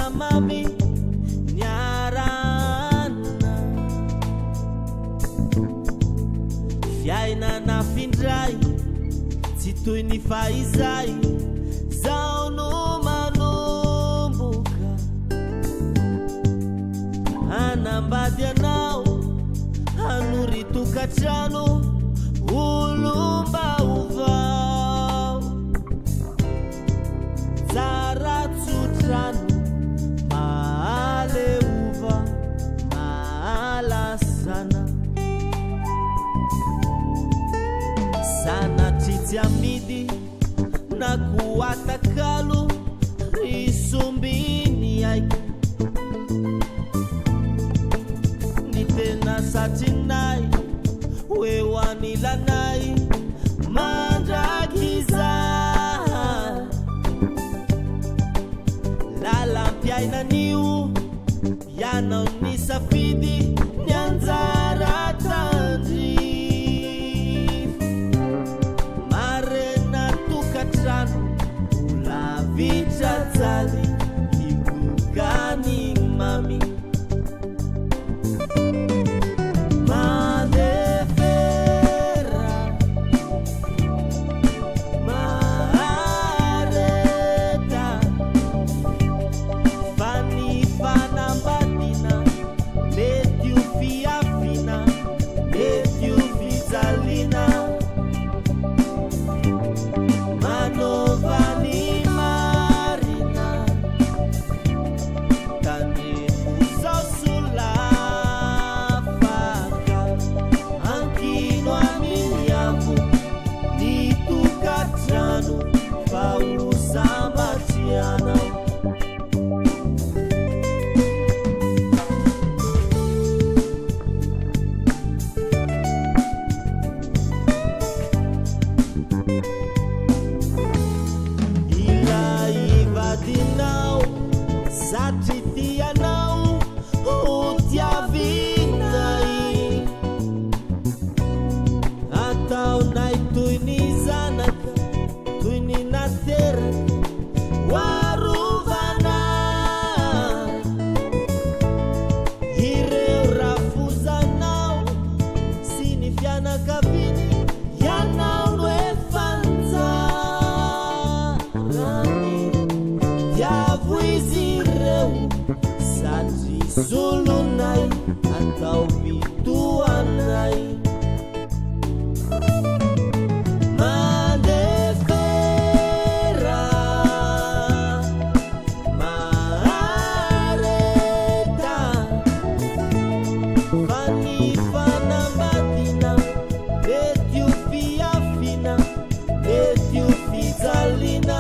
siramamy niarana fiainana findray tsy toy ny faizay zao no manomboka anambady anao hanory tokatrano olomba ovao tsara tsotrano maale ova maalasana sanatritsy amidy na kuatakalo risumbini aiky ny tena satrinay hoehoanilanay mandrakiza lalampiainanio ianao ny safidy ny anjara tandrify marena tokatrano olavitra jaly ikokany mami Zulunai atau bituanai madefera maareta fani fana batina betiu fiafina betiu fizalina